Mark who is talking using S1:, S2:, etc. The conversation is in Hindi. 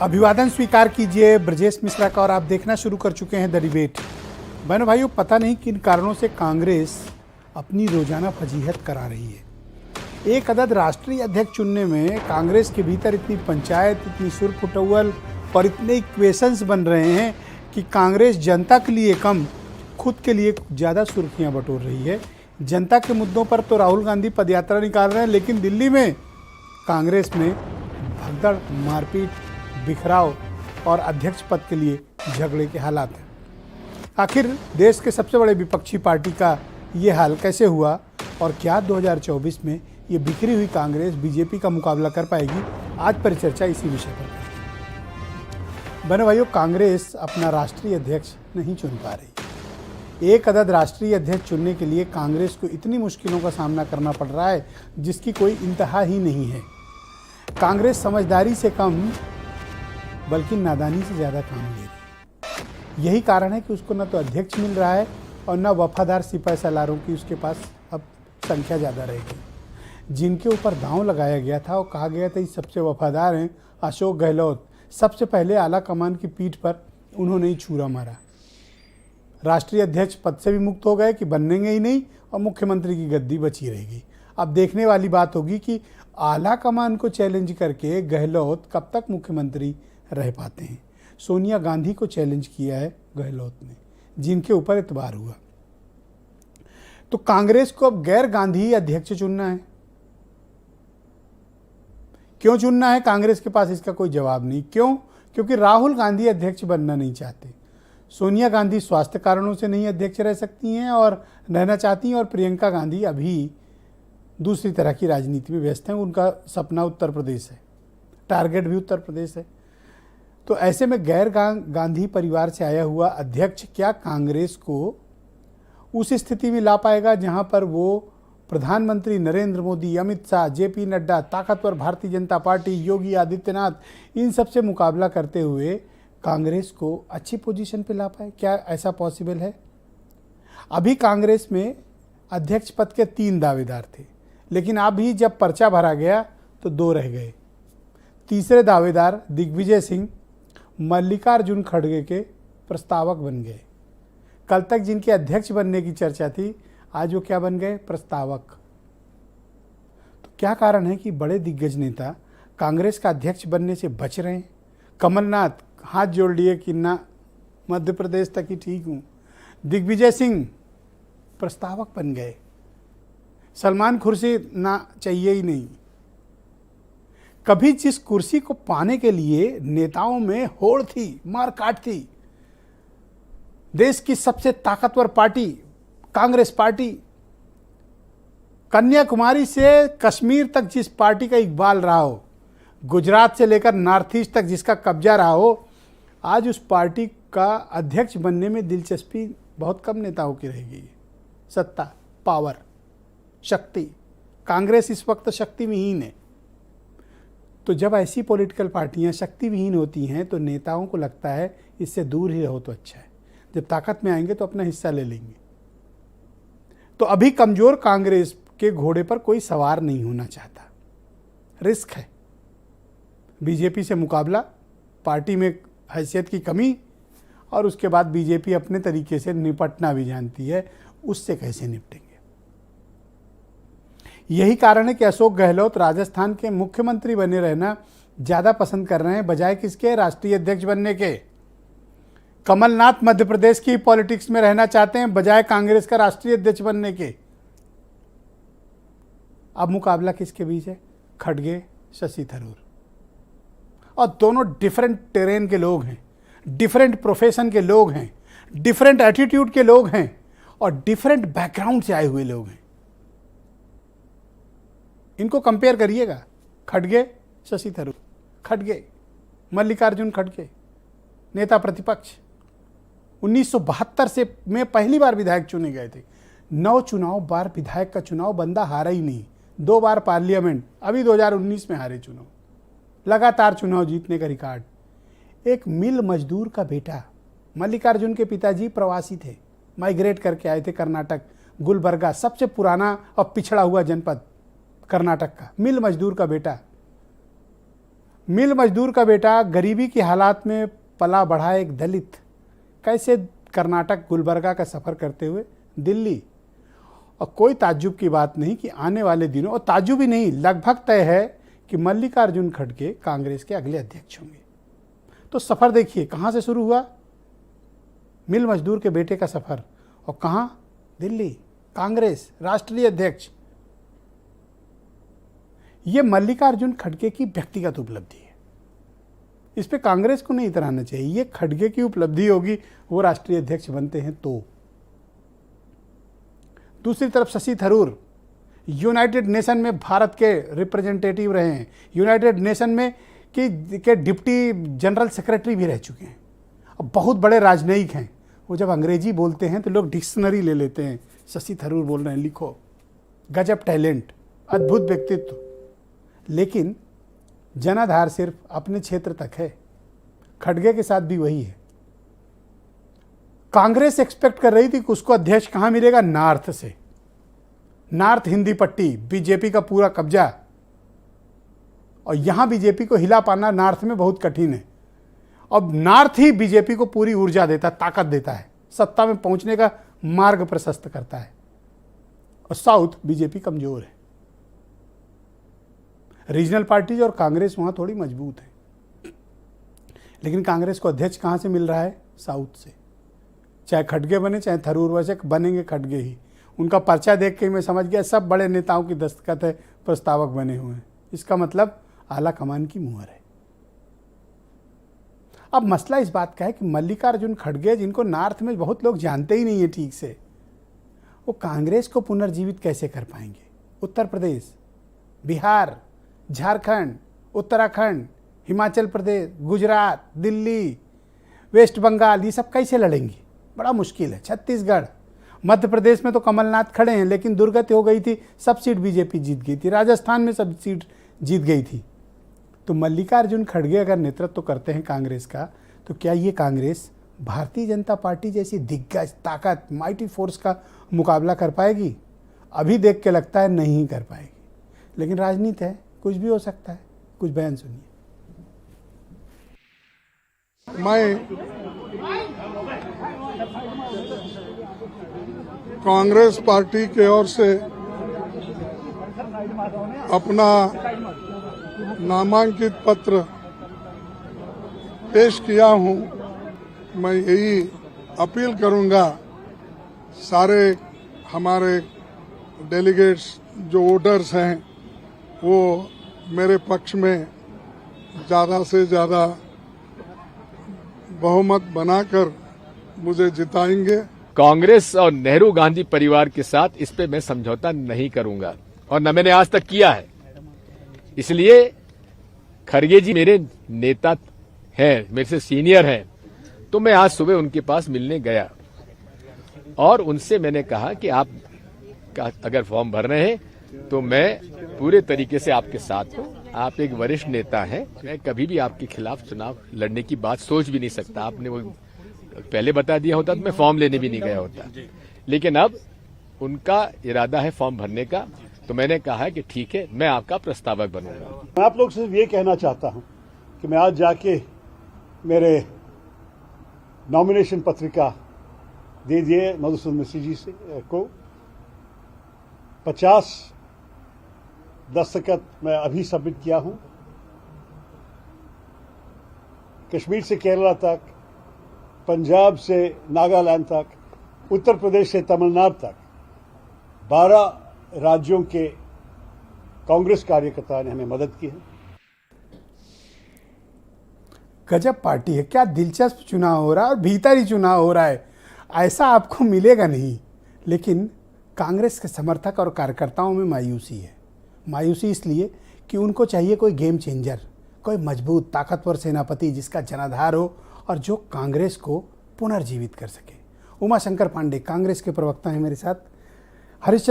S1: अभिवादन स्वीकार कीजिए ब्रजेश मिश्रा का और आप देखना शुरू कर चुके हैं द डिबेट। बहनों भाइयों, पता नहीं किन कारणों से कांग्रेस अपनी रोजाना फजीहत करा रही है। एक अदद राष्ट्रीय अध्यक्ष चुनने में कांग्रेस के भीतर इतनी पंचायत, इतनी सुर फुटौल और इतने इक्वेशंस बन रहे हैं कि कांग्रेस जनता के लिए कम, खुद के लिए ज़्यादा सुर्खियां बटोर रही है। जनता के मुद्दों पर तो राहुल गांधी पदयात्रा निकाल रहे हैं, लेकिन दिल्ली में कांग्रेस में भगदड़, मारपीट, बिखराव और अध्यक्ष पद के लिए झगड़े के हालात हैं। आखिर देश के सबसे बड़े विपक्षी पार्टी का ये हाल कैसे हुआ और क्या 2024 में ये बिखरी हुई कांग्रेस बीजेपी का मुकाबला कर पाएगी? आज परिचर्चा इसी विषय पर करेंगे। बहनों भाइयों, कांग्रेस अपना राष्ट्रीय अध्यक्ष नहीं चुन पा रही। एक अदद राष्ट्रीय अध्यक्ष चुनने के लिए कांग्रेस को इतनी मुश्किलों का सामना करना पड़ रहा है जिसकी कोई इंतहा ही नहीं है। कांग्रेस समझदारी से कम बल्कि नादानी से ज़्यादा काम ले रही है। यही कारण है कि उसको न तो अध्यक्ष मिल रहा है और न वफादार सिपाही सालारों की उसके पास अब संख्या ज़्यादा रहेगी। जिनके ऊपर दांव लगाया गया था और कहा गया था ये सबसे वफादार हैं अशोक गहलोत, सबसे पहले आला कमान की पीठ पर उन्होंने ही छुरा मारा। राष्ट्रीय अध्यक्ष पद से भी मुक्त हो गए कि बनेंगे ही नहीं और मुख्यमंत्री की गद्दी बची रहेगी। अब देखने वाली बात होगी कि आला कमान को चैलेंज करके गहलोत कब तक मुख्यमंत्री रह पाते हैं। सोनिया गांधी को चैलेंज किया है गहलोत ने, जिनके ऊपर एतबार हुआ। तो कांग्रेस को अब गैर गांधी अध्यक्ष चुनना है। क्यों चुनना है? कांग्रेस के पास इसका कोई जवाब नहीं। क्यों? क्योंकि राहुल गांधी अध्यक्ष बनना नहीं चाहते। सोनिया गांधी स्वास्थ्य कारणों से नहीं अध्यक्ष रह सकती हैं और रहना चाहती हैं, और प्रियंका गांधी अभी दूसरी तरह की राजनीति में व्यस्त हैं। उनका सपना उत्तर प्रदेश है, टारगेट भी उत्तर प्रदेश है। तो ऐसे में गैर गांधी परिवार से आया हुआ अध्यक्ष क्या कांग्रेस को उस स्थिति में ला पाएगा जहां पर वो प्रधानमंत्री नरेंद्र मोदी, अमित शाह, जेपी नड्डा, ताकतवर भारतीय जनता पार्टी, योगी आदित्यनाथ, इन सब से मुकाबला करते हुए कांग्रेस को अच्छी पोजीशन पे ला पाए? क्या ऐसा पॉसिबल है? अभी कांग्रेस में अध्यक्ष पद के 3 दावेदार थे, लेकिन अभी जब पर्चा भरा गया तो 2 रह गए। तीसरे दावेदार दिग्विजय सिंह मल्लिकार्जुन खड़गे के प्रस्तावक बन गए। कल तक जिनके अध्यक्ष बनने की चर्चा थी, आज वो क्या बन गए? प्रस्तावक। तो क्या कारण है कि बड़े दिग्गज नेता कांग्रेस का अध्यक्ष बनने से बच रहे हैं? कमलनाथ हाथ जोड़ लिए कि ना, मध्य प्रदेश तक ही ठीक हूं। दिग्विजय सिंह प्रस्तावक बन गए। सलमान खुर्शीद ना, चाहिए ही नहीं। कभी जिस कुर्सी को पाने के लिए नेताओं में होड़ थी, मार काट थी, देश की सबसे ताकतवर पार्टी कांग्रेस पार्टी, कन्याकुमारी से कश्मीर तक जिस पार्टी का इकबाल रहा हो, गुजरात से लेकर नॉर्थ ईस्ट तक जिसका कब्जा रहा हो, आज उस पार्टी का अध्यक्ष बनने में दिलचस्पी बहुत कम नेताओं की रह गई है। सत्ता, पावर, शक्ति, कांग्रेस इस वक्त शक्ति विहीन है। तो जब ऐसी पॉलिटिकल पार्टियां शक्ति विहीन होती हैं तो नेताओं को लगता है इससे दूर ही रहो तो अच्छा है, जब ताकत में आएंगे तो अपना हिस्सा ले लेंगे। तो अभी कमजोर कांग्रेस के घोड़े पर कोई सवार नहीं होना चाहता। रिस्क है, बीजेपी से मुकाबला, पार्टी में हैसियत की कमी, और उसके बाद बीजेपी अपने तरीके से निपटना भी जानती है, उससे कैसे निपटेंगे। यही कारण है कि अशोक गहलोत राजस्थान के मुख्यमंत्री बने रहना ज़्यादा पसंद कर रहे हैं बजाय किसके? राष्ट्रीय अध्यक्ष बनने के। कमलनाथ मध्य प्रदेश की पॉलिटिक्स में रहना चाहते हैं बजाय कांग्रेस का राष्ट्रीय अध्यक्ष बनने के। अब मुकाबला किसके बीच है? खड़गे, शशि थरूर। और दोनों डिफरेंट टेरेन के लोग हैं, डिफरेंट प्रोफेशन के लोग हैं, डिफरेंट एटीट्यूड के लोग हैं और डिफरेंट बैकग्राउंड से आए हुए लोग हैं। इनको कंपेयर करिएगा, खड़गे, शशि थरूर। खड़गे मल्लिकार्जुन खड़गे, नेता प्रतिपक्ष, 1972 से में पहली बार विधायक चुने गए थे। 9 चुनाव बार विधायक का चुनाव, बंदा हारा ही नहीं। 2 बार पार्लियामेंट, अभी 2019 में हारे चुनाव, लगातार चुनाव जीतने का रिकॉर्ड। एक मिल मजदूर का बेटा, मल्लिकार्जुन के पिताजी प्रवासी थे, माइग्रेट करके आए थे कर्नाटक, गुलबर्गा, सबसे पुराना और पिछड़ा हुआ जनपद कर्नाटक का, मिल मजदूर का बेटा। मिल मजदूर का बेटा, गरीबी की हालात में पला बढ़ा एक दलित, कैसे कर्नाटक गुलबर्गा का सफ़र करते हुए दिल्ली। और कोई ताज्जुब की बात नहीं कि आने वाले दिनों, और ताज्जुब ही नहीं, लगभग तय है कि मल्लिकार्जुन खड़गे कांग्रेस के अगले अध्यक्ष होंगे। तो सफ़र देखिए कहाँ से शुरू हुआ, मिल मजदूर के बेटे का सफ़र, और कहाँ, दिल्ली, कांग्रेस राष्ट्रीय अध्यक्ष। ये मल्लिकार्जुन खड़गे की व्यक्तिगत उपलब्धि है, इस पे कांग्रेस को नहीं इतराना चाहिए। ये खड़गे की उपलब्धि होगी, वो राष्ट्रीय अध्यक्ष बनते हैं तो। दूसरी तरफ शशि थरूर यूनाइटेड नेशन में भारत के रिप्रेजेंटेटिव रहे हैं, यूनाइटेड नेशन में के डिप्टी जनरल सेक्रेटरी भी रह चुके हैं, अब बहुत बड़े राजनयिक हैं। वो जब अंग्रेजी बोलते हैं तो लोग डिक्शनरी ले लेते हैं, शशि थरूर बोल रहे हैं, लिखो, गजब टैलेंट, अद्भुत व्यक्तित्व। लेकिन जनाधार सिर्फ अपने क्षेत्र तक है। खड़गे के साथ भी वही है। कांग्रेस एक्सपेक्ट कर रही थी कि उसको अध्यक्ष कहां मिलेगा, नॉर्थ से, नॉर्थ हिंदी पट्टी, बीजेपी का पूरा कब्जा, और यहां बीजेपी को हिला पाना नॉर्थ में बहुत कठिन है। अब नॉर्थ ही बीजेपी को पूरी ऊर्जा देता, ताकत देता है, सत्ता में पहुंचने का मार्ग प्रशस्त करता है, और साउथ बीजेपी कमजोर है। रीजनल पार्टीज और कांग्रेस वहां थोड़ी मजबूत है। लेकिन कांग्रेस को अध्यक्ष कहां से मिल रहा है, साउथ से। चाहे खड़गे बने चाहे थरूर, वैसे बनेंगे खड़गे ही। उनका पर्चा देख के मैं समझ गया सब बड़े नेताओं की दस्तखत है, प्रस्तावक बने हुए हैं, इसका मतलब आला कमान की मुहर है। अब मसला इस बात का है कि मल्लिकार्जुन खड़गे, जिनको नॉर्थ में बहुत लोग जानते ही नहीं है ठीक से, वो कांग्रेस को पुनर्जीवित कैसे कर पाएंगे। उत्तर प्रदेश, बिहार, झारखंड, उत्तराखंड, हिमाचल प्रदेश, गुजरात, दिल्ली, वेस्ट बंगाल, ये सब कैसे लड़ेंगे, बड़ा मुश्किल है। छत्तीसगढ़, मध्य प्रदेश में तो कमलनाथ खड़े हैं, लेकिन दुर्गति हो गई थी, सब सीट बीजेपी जीत गई थी। राजस्थान में सब सीट जीत गई थी। तो मल्लिकार्जुन खड़गे अगर नेतृत्व करते हैं कांग्रेस का, तो क्या ये कांग्रेस भारतीय जनता पार्टी जैसी दिग्गज ताकत, माइटी फोर्स का मुकाबला कर पाएगी? अभी देख के लगता है नहीं कर पाएगी, लेकिन राजनीति है, कुछ भी हो सकता है। कुछ बयान सुनिए।
S2: मैं कांग्रेस पार्टी की ओर से अपना नामांकित पत्र पेश किया हूं। मैं यही अपील करूंगा, सारे हमारे डेलीगेट्स जो वोटर्स हैं वो मेरे पक्ष में ज़्यादा से ज़्यादा बहुमत बनाकर मुझे जिताएंगे।
S3: कांग्रेस और नेहरू गांधी परिवार के साथ इस पे मैं समझौता नहीं करूंगा, और न मैंने आज तक किया है। इसलिए खड़गे जी मेरे नेता हैं, मेरे से सीनियर हैं, तो मैं आज सुबह उनके पास मिलने गया और उनसे मैंने कहा कि आप अगर फॉर्म भर रहे हैं तो मैं पूरे तरीके से आपके साथ हूं। आप एक वरिष्ठ नेता हैं, मैं कभी भी आपके खिलाफ चुनाव लड़ने की बात सोच भी नहीं सकता। आपने वो पहले बता दिया होता तो मैं फॉर्म लेने भी नहीं गया होता, लेकिन अब उनका इरादा है फॉर्म भरने का, तो मैंने कहा कि ठीक है, मैं आपका प्रस्तावक बनूंगा।
S4: मैं आप लोग से ये कहना चाहता हूं कि मैं आज जाके मेरे नॉमिनेशन पत्रिका दे दिए मधुसूदन मिश्र जी से को 50 दस्तखत मैं अभी सबमिट किया हूं। कश्मीर से केरला तक, पंजाब से नागालैंड तक, उत्तर प्रदेश से तमिलनाडु तक 12 राज्यों के कांग्रेस कार्यकर्ताओं ने हमें मदद की है।
S1: गजब पार्टी है, क्या दिलचस्प चुनाव हो रहा है, और भीतर ही चुनाव हो रहा है। ऐसा आपको मिलेगा नहीं। लेकिन कांग्रेस के समर्थक और कार्यकर्ताओं में मायूसी है। मायूसी इसलिए कि उनको चाहिए कोई गेम चेंजर, कोई मजबूत ताकतवर सेनापति जिसका जनाधार हो और जो कांग्रेस को पुनर्जीवित कर सके। उमाशंकर पांडे कांग्रेस के प्रवक्ता हैं मेरे साथ। हरीश